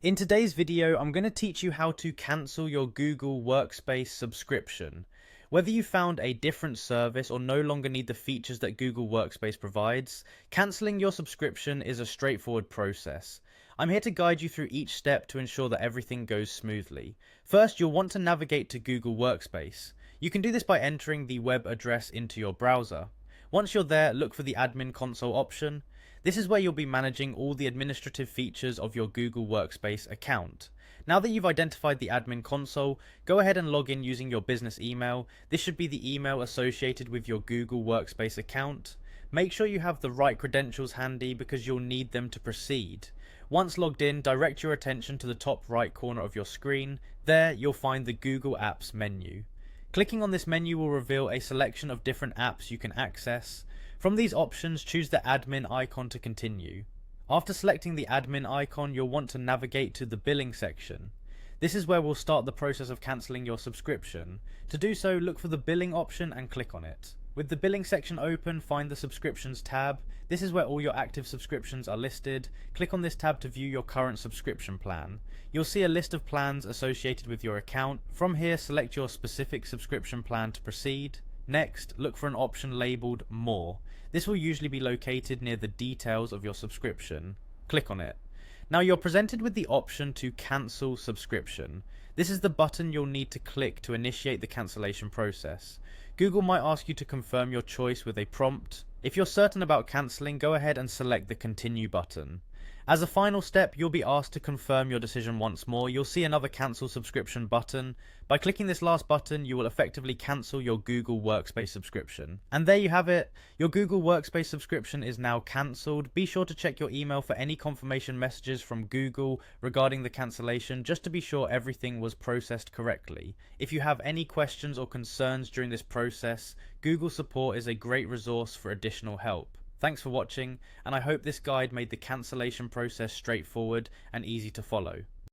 In today's video, I'm going to teach you how to cancel your Google Workspace subscription. Whether you found a different service or no longer need the features that Google Workspace provides, cancelling your subscription is a straightforward process. I'm here to guide you through each step to ensure that everything goes smoothly. First, you'll want to navigate to Google Workspace. You can do this by entering the web address into your browser. Once you're there, look for the admin console option. This is where you'll be managing all the administrative features of your Google Workspace account. Now that you've identified the admin console, go ahead and log in using your business email. This should be the email associated with your Google Workspace account. Make sure you have the right credentials handy because you'll need them to proceed. Once logged in, direct your attention to the top right corner of your screen. There, you'll find the Google Apps menu. Clicking on this menu will reveal a selection of different apps you can access. From these options, choose the admin icon to continue. After selecting the admin icon, you'll want to navigate to the billing section. This is where we'll start the process of cancelling your subscription. To do so, look for the billing option and click on it. With the billing section open, find the subscriptions tab. This is where all your active subscriptions are listed. Click on this tab to view your current subscription plan. You'll see a list of plans associated with your account. From here, select your specific subscription plan to proceed. Next, look for an option labelled More. This will usually be located near the details of your subscription. Click on it. Now you're presented with the option to cancel subscription. This is the button you'll need to click to initiate the cancellation process. Google might ask you to confirm your choice with a prompt. If you're certain about cancelling, go ahead and select the continue button. As a final step, you'll be asked to confirm your decision once more. You'll see another cancel subscription button. By clicking this last button, you will effectively cancel your Google Workspace subscription. And there you have it. Your Google Workspace subscription is now cancelled. Be sure to check your email for any confirmation messages from Google regarding the cancellation, just to be sure everything was processed correctly. If you have any questions or concerns during this process, Google support is a great resource for additional help. Thanks for watching, and I hope this guide made the cancellation process straightforward and easy to follow.